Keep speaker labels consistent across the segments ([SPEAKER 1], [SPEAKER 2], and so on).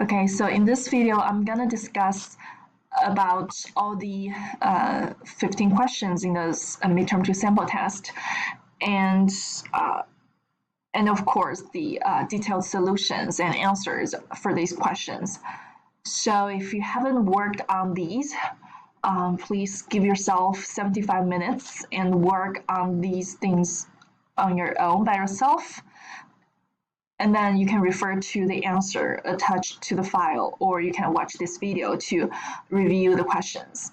[SPEAKER 1] Okay, so in this video, I'm gonna discuss about all the 15 questions in this midterm to sample test, and uh, and of course the detailed solutions and answers for these questions. So if you haven't worked on these, please give yourself 75 minutes and work on these things on your own by yourself. And then you can refer to the answer attached to the file, or you can watch this video to review the questions.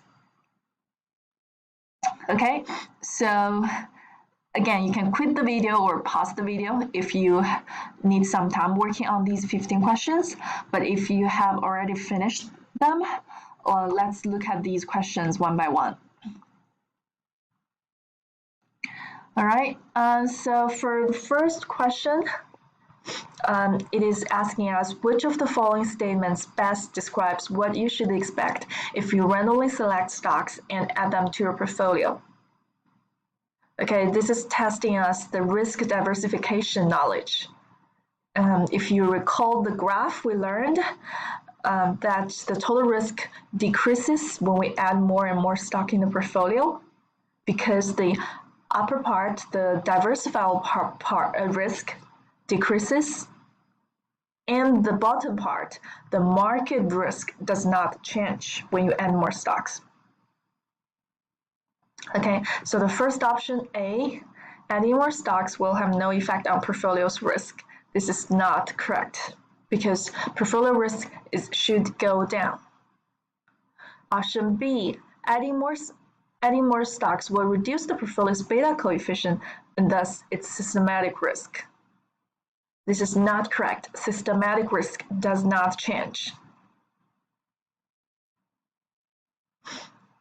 [SPEAKER 1] Okay, so again, you can quit the video or pause the video if you need some time working on these 15 questions. But if you have already finished them, let's look at these questions one by one. All right, so for the first question, it is asking us which of the following statements best describes what you should expect if you randomly select stocks and add them to your portfolio. Okay, this is testing us the risk diversification knowledge. If you recall the graph we learned, that the total risk decreases when we add more and more stock in the portfolio, because the upper part, the diversifiable part risk decreases, and the bottom part, the market risk, does not change when you add more stocks. Okay, so the first option A, adding more stocks will have no effect on portfolio's risk. This is not correct, because portfolio risk should go down. Option B, adding more stocks will reduce the portfolio's beta coefficient and thus its systematic risk. This is not correct. Systematic risk does not change.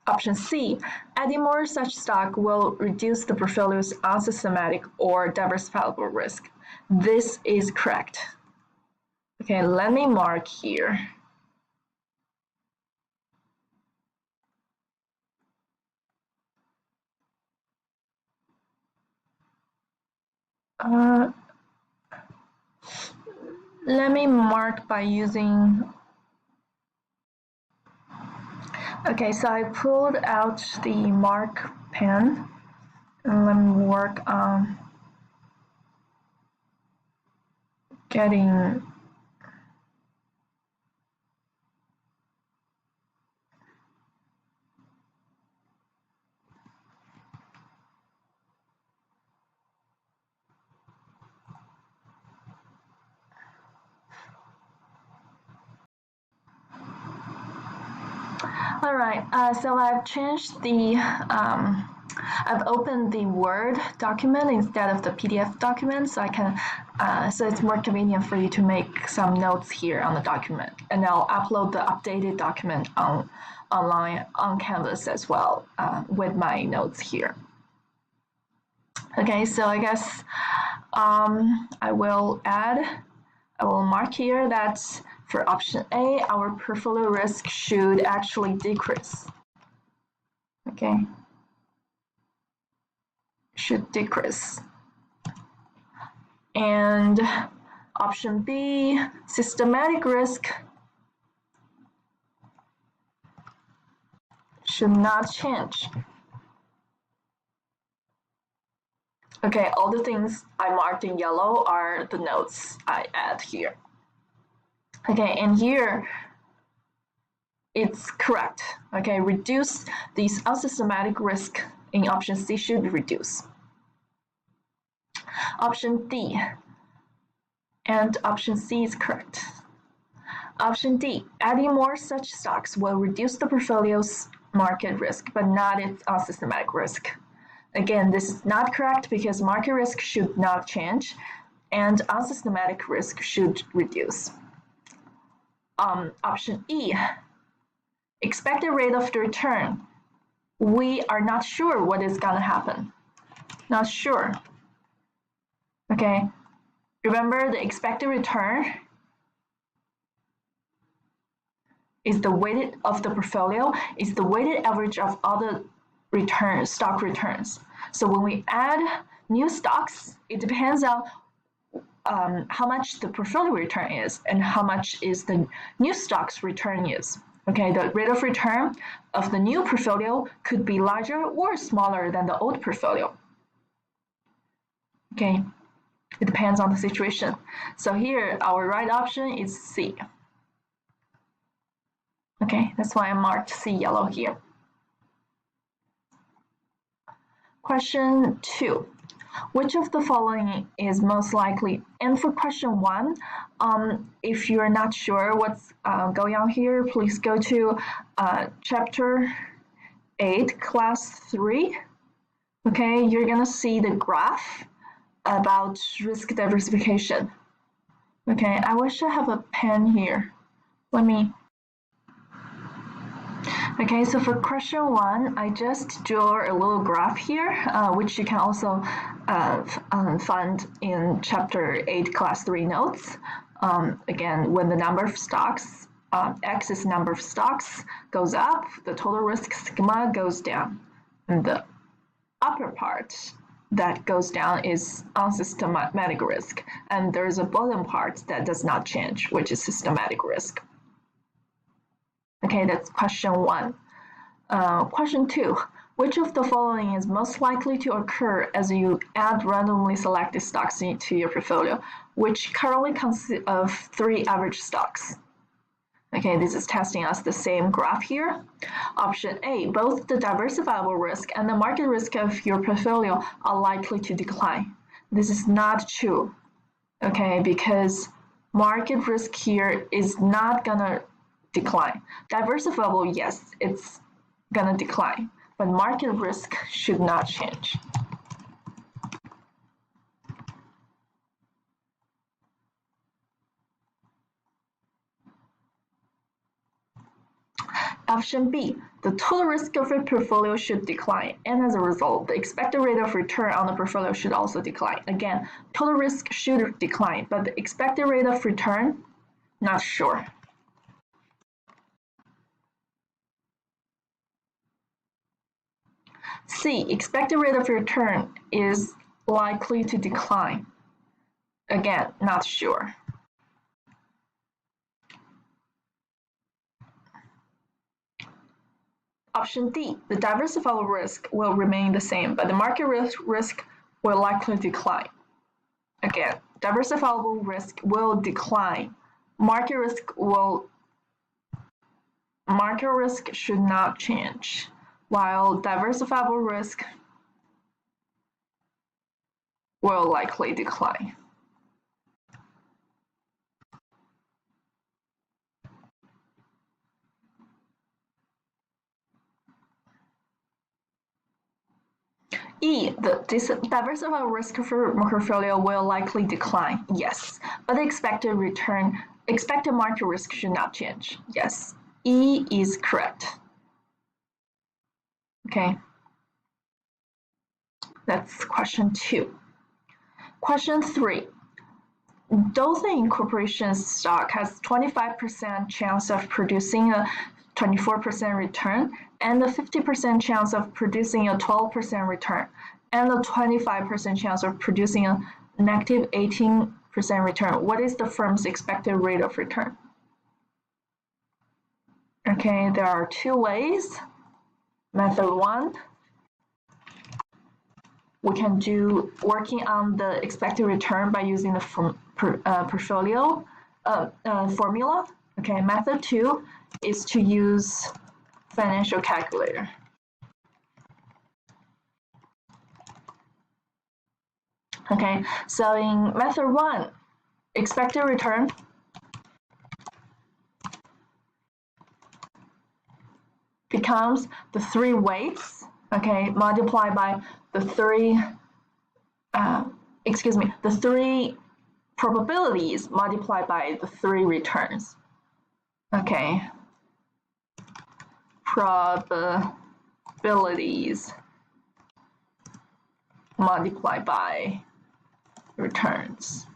[SPEAKER 1] Option C, adding more such stock will reduce the portfolio's unsystematic or diversifiable risk. This is correct. Okay, let me mark here. Let me mark by using. Okay, so I pulled out the mark pen and let me work on getting All right, so I've changed the, I've opened the Word document instead of the PDF document, so I can, so it's more convenient for you to make some notes here on the document, and I'll upload the updated document online on Canvas as well, with my notes here. Okay, so I guess I will mark here that for option A, our portfolio risk should actually decrease. Okay, should decrease. And option B, systematic risk should not change. Okay, all the things I marked in yellow are the notes I add here. Okay, and here it's correct. Okay, reduce these unsystematic risk in option C should reduce. Option D and option C is correct. Option D, adding more such stocks will reduce the portfolio's market risk, but not its unsystematic risk. Again, this is not correct because market risk should not change and unsystematic risk should reduce. Option E, expected rate of the return. We are not sure what is going to happen. Not sure. Okay, remember the expected return is the weighted of the portfolio, is the weighted average of all the returns, stock returns. So when we add new stocks, it depends on how much the portfolio return is and how much is the new stock's return is. Okay, the rate of return of the new portfolio could be larger or smaller than the old portfolio. Okay, it depends on the situation. So here, our right option is C. Okay, that's why I marked C yellow here. Question 2. Which of the following is most likely? And for question 1, if you're not sure what's going on here, please go to chapter 8, class 3. Okay, you're gonna see the graph about risk diversification. Okay, I wish I have a pen here. Okay, so for question 1, I just drew a little graph here, which you can also find in chapter 8, class 3 notes. Again, when the number of stocks, X is number of stocks, goes up, the total risk sigma goes down. And the upper part that goes down is unsystematic risk. And there's a bottom part that does not change, which is systematic risk. Okay, that's question 1. Question 2. Which of the following is most likely to occur as you add randomly selected stocks into your portfolio, which currently consists of 3 average stocks? Okay, this is testing us the same graph here. Option A, both the diversifiable risk and the market risk of your portfolio are likely to decline. This is not true, okay, because market risk here is not gonna decline. Diversifiable, yes, it's gonna decline, but market risk should not change. Option B, the total risk of a portfolio should decline, and as a result, the expected rate of return on the portfolio should also decline. Again, total risk should decline, but the expected rate of return, not sure. C, expected rate of return is likely to decline. Again, not sure. Option D, the diversifiable risk will remain the same, but the market risk will likely decline. Again, diversifiable risk will decline. Market risk should not change, while diversifiable risk will likely decline. E, the diversifiable risk for portfolio will likely decline. Yes, but the expected market risk should not change. Yes, E is correct. Okay, that's question 2. Question 3. Dothan Incorporation's stock has 25% chance of producing a 24% return and a 50% chance of producing a 12% return and a 25% chance of producing a negative 18% return. What is the firm's expected rate of return? Okay, there are 2 ways. Method 1, we can do working on the expected return by using the portfolio formula. Okay, method 2 is to use financial calculator. Okay, so in method 1, expected return becomes the 3 weights, okay, multiplied by the 3 probabilities multiplied by the 3 returns. Okay, probabilities multiplied by returns.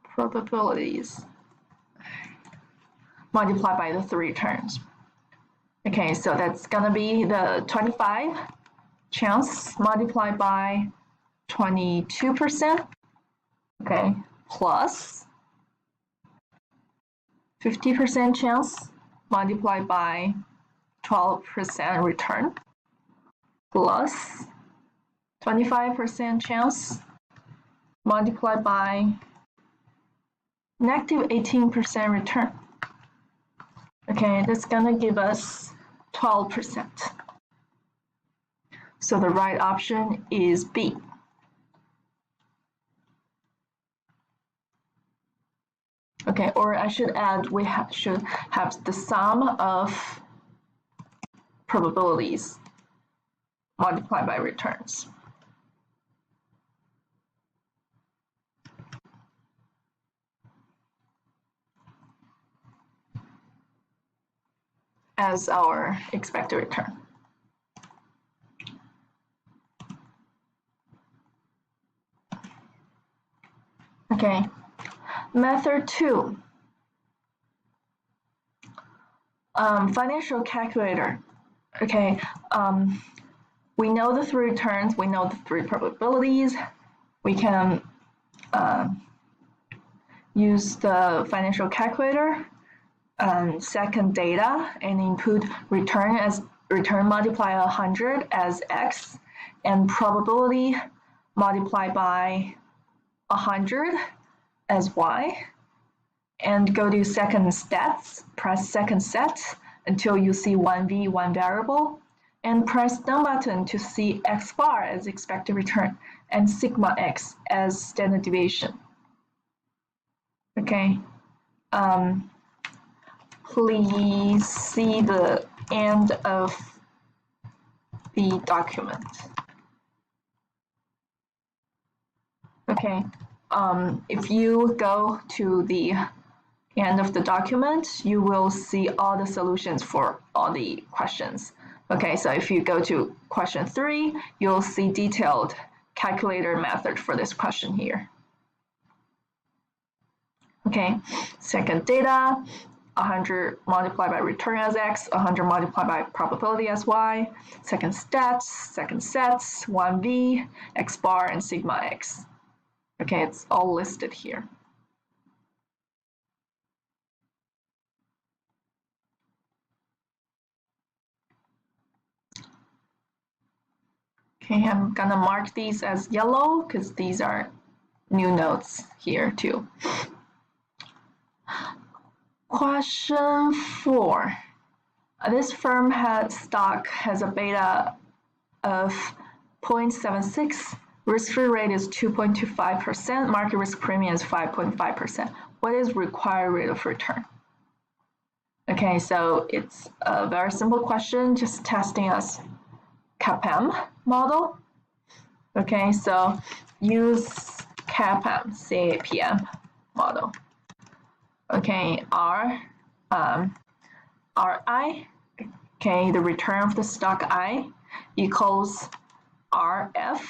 [SPEAKER 1] Probabilities multiplied by the 3 returns. Okay, so that's gonna be the 25 chance multiplied by 22%, okay, plus 50% chance multiplied by 12% return, plus 25% chance multiplied by negative 18% return. Okay, that's gonna give us 12%. So the right option is B. Okay, or I should add, we should have the sum of probabilities multiplied by returns. As our expected return. Okay, method 2. Financial calculator. Okay, we know the 3 returns, we know the 3 probabilities. We can use the financial calculator, second data, and input return multiply 100 as x, and probability multiplied by 100 as y, and go to second stats, press second set until you see 1v, 1 variable, and press down button to see x bar as expected return and sigma x as standard deviation. Okay, please see the end of the document. Okay, if you go to the end of the document, you will see all the solutions for all the questions. Okay, so if you go to question 3, you'll see detailed calculator method for this question here. Okay, second data, 100 multiplied by return as x, 100 multiplied by probability as y, second stats, second sets, 1v, x bar, and sigma x. Okay, it's all listed here. Okay, I'm gonna mark these as yellow because these are new notes here too. Question 4. This firm stock has a beta of 0.76. Risk-free rate is 2.25%. Market risk premium is 5.5%. What is required rate of return? Okay, so it's a very simple question, just testing us CAPM model. Okay, so use CAPM model. Okay, RI, okay, the return of the stock I equals RF,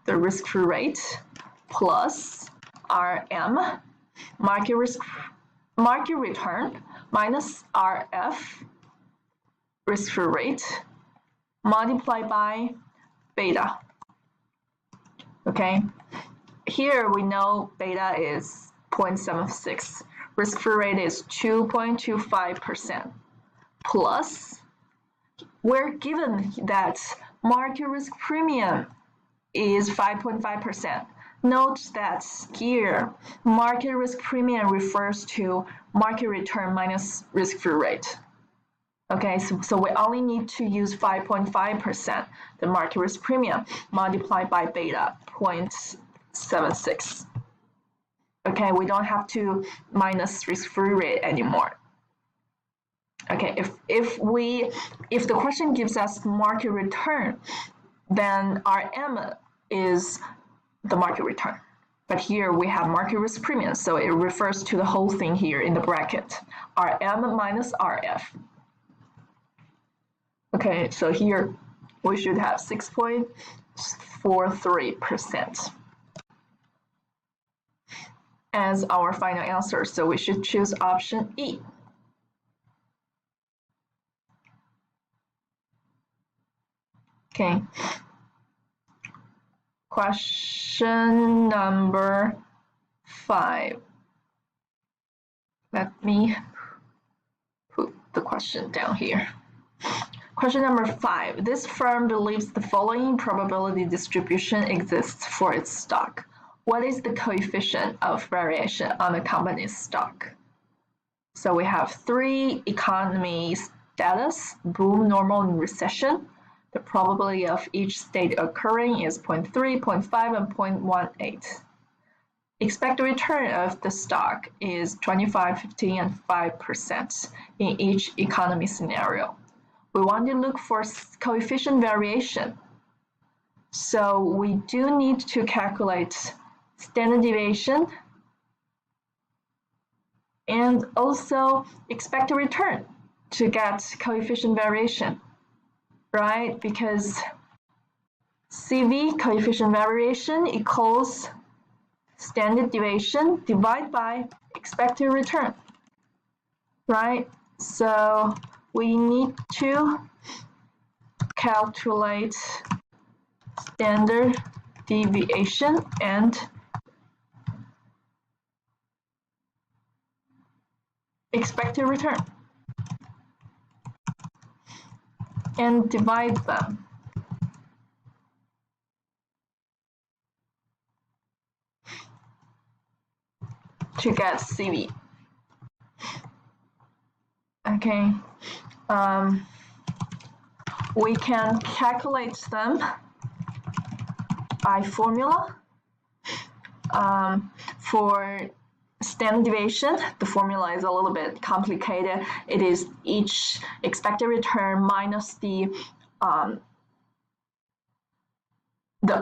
[SPEAKER 1] the risk-free rate, plus RM, market return, minus RF, risk-free rate, multiplied by beta. Okay, here we know beta is 0.76. Risk-free rate is 2.25%. Plus, we're given that market risk premium is 5.5%. Note that here, market risk premium refers to market return minus risk-free rate. Okay, so we only need to use 5.5%, the market risk premium, multiplied by beta, 0.76. Okay, we don't have to minus risk-free rate anymore. Okay, if the question gives us market return, then RM is the market return. But here we have market risk premium, so it refers to the whole thing here in the bracket, RM minus RF. Okay, so here we should have 6.43% as our final answer. So we should choose option E. Okay. Question question number 5. Let me put the question down here. Question number 5. This firm believes the following probability distribution exists for its stock. What is the coefficient of variation on the company's stock? So we have 3 economy status: boom, normal, and recession. The probability of each state occurring is 0.3, 0.5, and 0.18. Expected return of the stock is 25, 15, and 5% in each economy scenario. We want to look for coefficient variation. So we do need to calculate standard deviation and also expected return to get coefficient variation, right? Because CV, coefficient variation, equals standard deviation divided by expected return, right? So we need to calculate standard deviation and expected return and divide them. To get CV. Okay, we can calculate them by formula. For standard deviation, the formula is a little bit complicated. It is each expected return minus the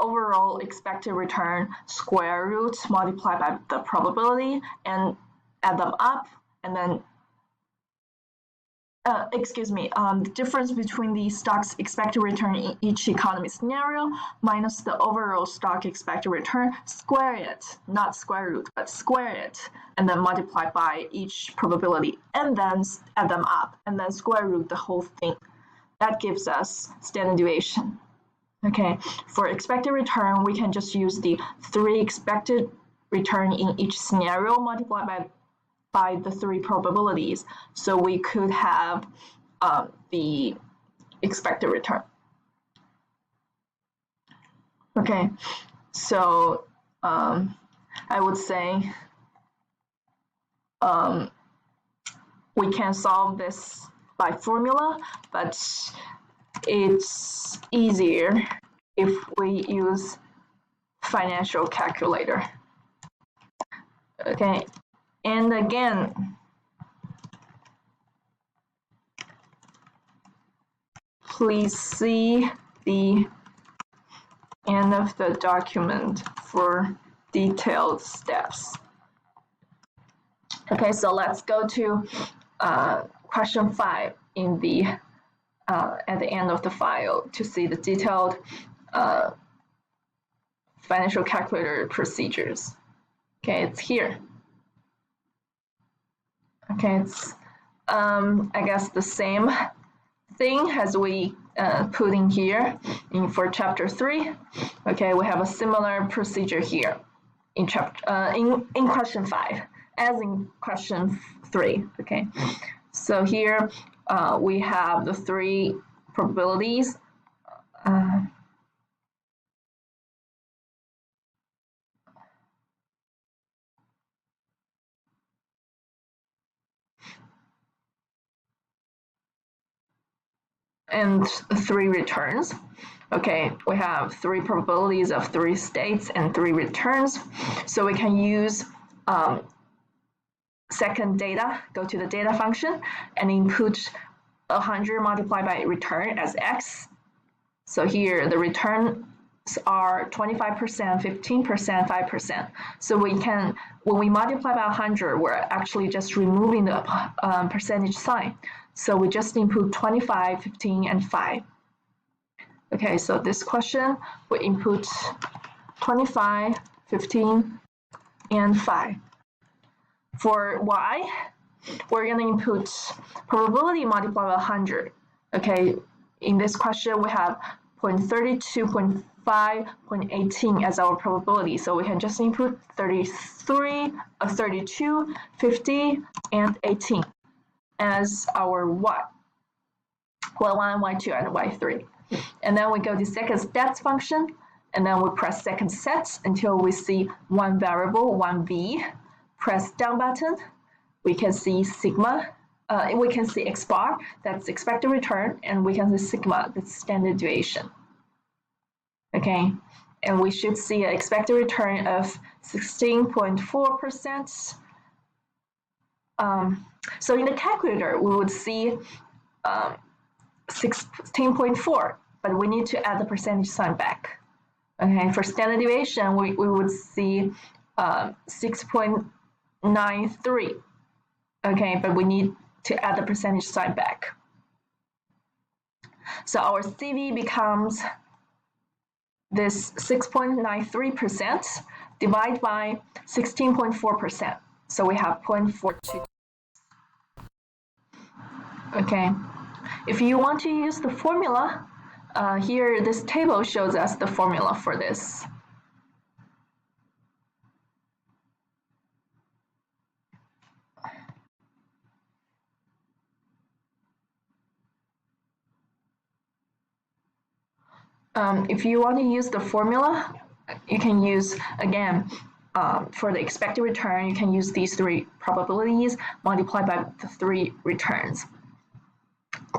[SPEAKER 1] overall expected return square root multiplied by the probability and add them up, and then the difference between the stock's expected return in each economy scenario minus the overall stock expected return, square it, not square root, but square it, and then multiply by each probability, and then add them up, and then square root the whole thing. That gives us standard deviation. Okay, for expected return, we can just use the 3 expected return in each scenario multiplied by the 3 probabilities. So we could have the expected return. Okay, so I would say we can solve this by formula, but it's easier if we use financial calculator. Okay, and again, please see the end of the document for detailed steps. Okay, so let's go to question 5 in the at the end of the file to see the detailed financial calculator procedures. Okay, it's here. Okay, it's I guess the same thing as we put in here for chapter 3. Okay, we have a similar procedure here in in question 5 as in question 3. Okay, so here we have the 3 probabilities. And 3 returns. Okay, we have 3 probabilities of 3 states and 3 returns. So we can use second data, go to the data function, and input 100 multiplied by return as x. So here the returns are 25%, 15%, 5%. So we can, when we multiply by 100, we're actually just removing the percentage sign. So we just input 25, 15, and 5. Okay, so this question, we input 25, 15, and 5. For y, we're going to input probability multiplied by 100. Okay, in this question, we have 0.32, 0.5, 0.18 as our probability. So we can just input 33, 32, 50, and 18 as our y. Y1, y2, and y3. And then we go to second stats function, and then we press second set until we see one variable, one v. Press down button, we can see sigma, we can see x bar, that's expected return, and we can see sigma, that's standard deviation. Okay, and we should see an expected return of 16.4%. So in the calculator, we would see 16.4, but we need to add the percentage sign back. Okay, for standard deviation, we would see 6.93. Okay, but we need to add the percentage sign back. So our CV becomes this 6.93% divided by 16.4%. So we have 0.42. Okay, if you want to use the formula, here this table shows us the formula for this. If you want to use the formula, you can use, again, for the expected return, you can use these three probabilities multiplied by the three returns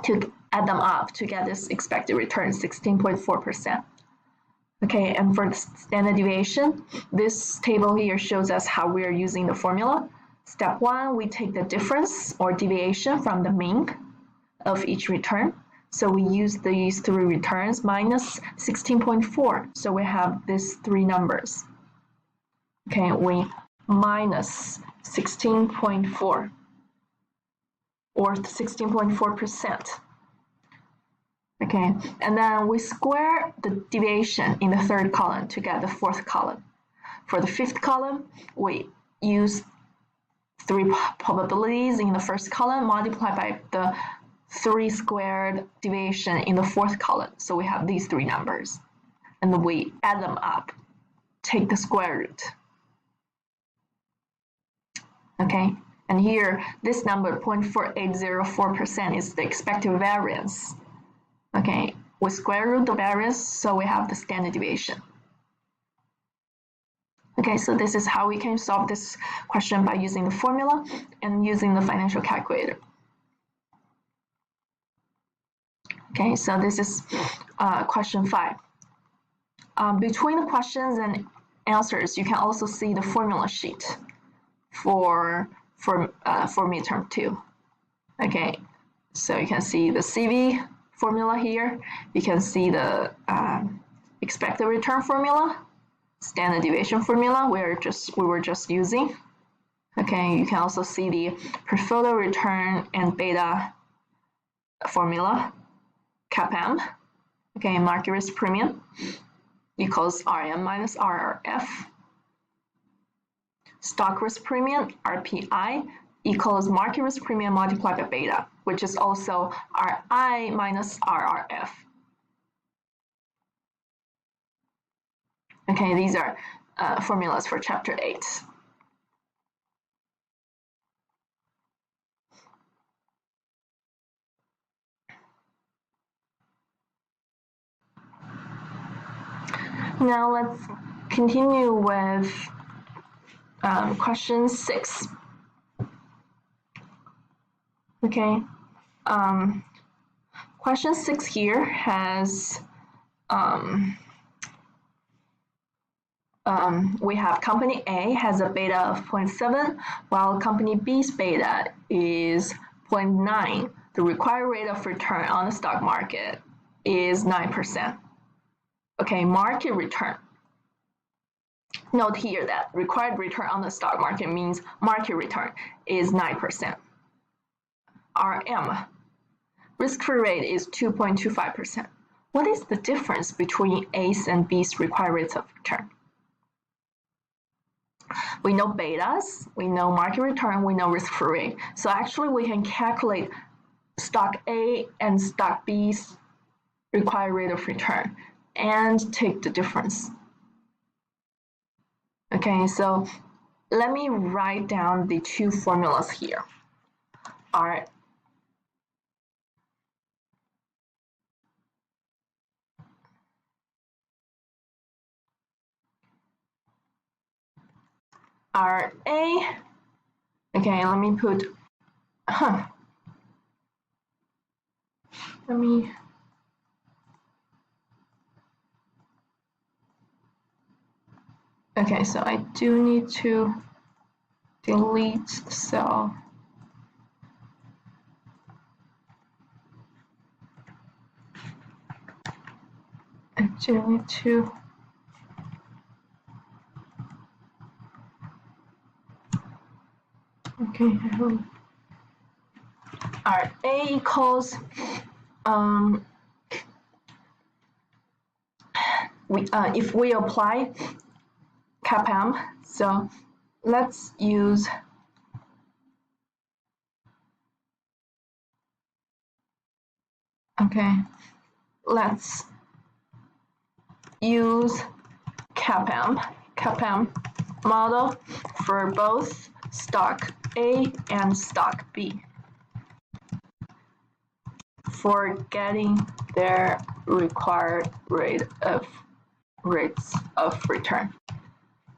[SPEAKER 1] to add them up to get this expected return, 16.4%. Okay, and for the standard deviation, this table here shows us how we are using the formula. Step 1, we take the difference or deviation from the mean of each return. So we use these three returns minus 16.4. So we have these three numbers. Okay, we minus 16.4 or 16.4%. Okay, and then we square the deviation in the third column to get the fourth column. For the fifth column, we use three probabilities in the first column multiplied by the 3 squared deviation in the fourth column. So we have these three numbers. And then we add them up, take the square root. Okay, and here, this number, 0.4804%, is the expected variance. Okay, we square root the variance, so we have the standard deviation. Okay, so this is how we can solve this question by using the formula and using the financial calculator. Okay, so this is question 5. Between the questions and answers, you can also see the formula sheet for midterm 2. Okay, so you can see the CV formula here. You can see the expected return formula, standard deviation formula we were just using. Okay, you can also see the portfolio return and beta formula. CAPM, okay, market risk premium equals RM minus RRF. Stock risk premium, RPI, equals market risk premium multiplied by beta, which is also RI minus RRF. Okay, these are formulas for chapter 8. Now let's continue with question 6. Okay, question 6 here has we have company A has a beta of 0.7, while company B's beta is 0.9. The required rate of return on the stock market is 9%. Okay, market return. Note here that required return on the stock market means market return is 9%. RM, risk-free rate is 2.25%. What is the difference between A's and B's required rates of return? We know betas, we know market return, we know risk-free rate. So actually we can calculate stock A and stock B's required rate of return and take the difference. Okay, so let me write down the two formulas here. Our RA, okay, let me put, okay, so I do need to delete the cell. I do need to okay, our A equals if we apply CAPM, so let's use let's use CAPM model for both stock A and stock B for getting their required rates of return,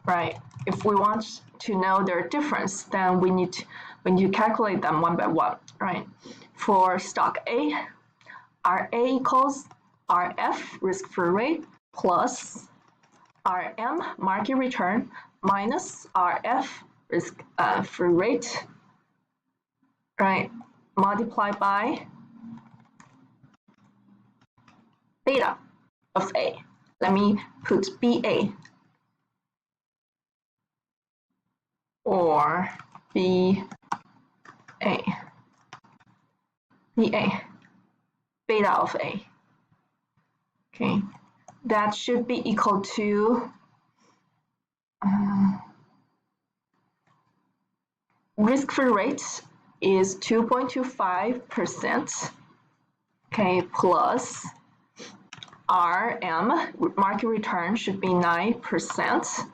[SPEAKER 1] right? If we want to know their difference, then we need to calculate them one by one, right? For stock A, RA equals RF, risk-free rate, plus RM, market return, minus RF, risk-free rate, right? Multiplied by beta of A. Let me put BA or BA, beta of A. Okay, that should be equal to risk-free rate is 2.25%, okay, plus RM, market return should be 9%,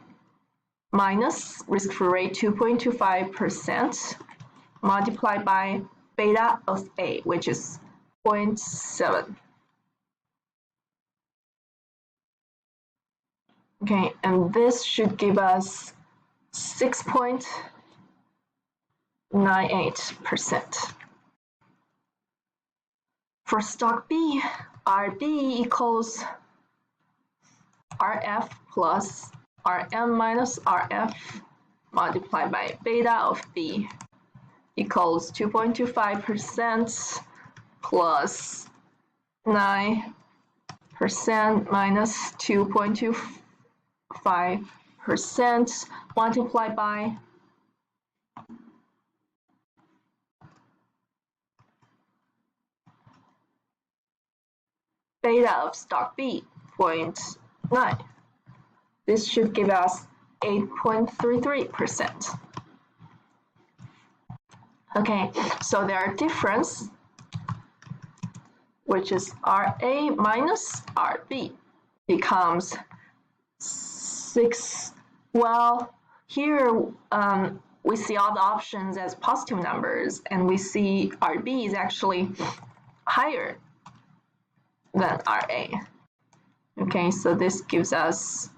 [SPEAKER 1] minus risk-free rate 2.25%, multiplied by beta of A, which is 0.7. Okay, and this should give us 6.98%. For stock B, RB equals RF plus RM minus RF multiplied by beta of B equals 2.25% plus 9% minus 2.25% multiplied by beta of stock B, 0.9. This should give us 8.33%. Okay, so their difference, which is RA minus RB, becomes 6. Well, here we see all the options as positive numbers, and we see RB is actually higher than RA. Okay, so this gives us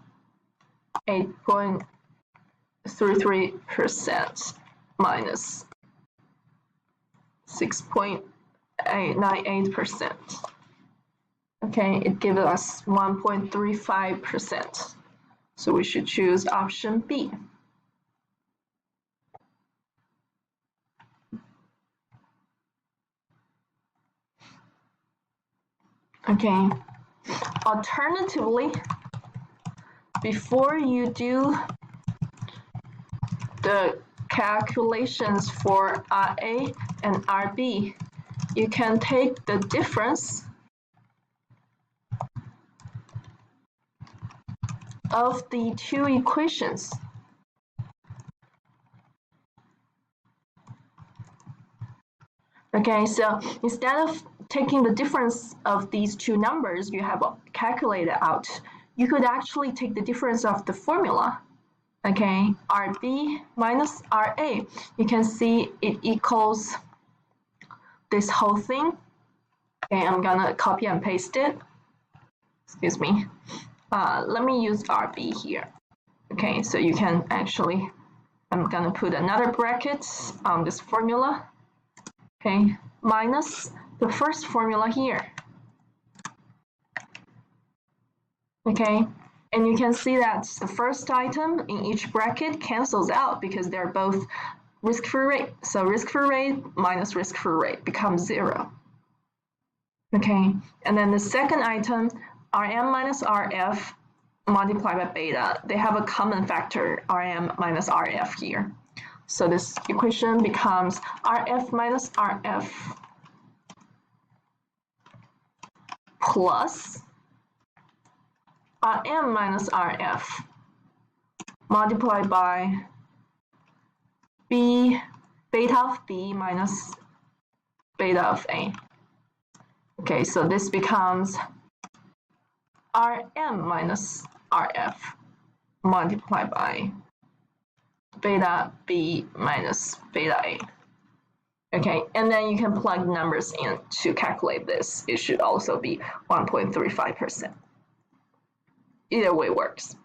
[SPEAKER 1] 8.33% minus 6.98%. Okay, it gives us 1.35%. So we should choose option B. Okay, alternatively, before you do the calculations for RA and RB, you can take the difference of the two equations. Okay, so instead of taking the difference of these two numbers you have calculated out, you could actually take the difference of the formula. Okay, RB minus RA. You can see it equals this whole thing. Okay, I'm gonna copy and paste it. Excuse me. Let me use RB here. Okay, so you can actually, I'm gonna put another bracket on this formula. Okay, minus the first formula here. Okay, and you can see that the first item in each bracket cancels out because they're both risk-free rate. So risk-free rate minus risk-free rate becomes 0. Okay, and then the second item, Rm minus Rf multiplied by beta, they have a common factor, Rm minus Rf here. So this equation becomes Rf minus Rf plus Rm minus Rf multiplied by b, beta of b minus beta of a. Okay, so this becomes Rm minus Rf multiplied by beta b minus beta a. Okay, and then you can plug numbers in to calculate this. It should also be 1.35%. Either way works.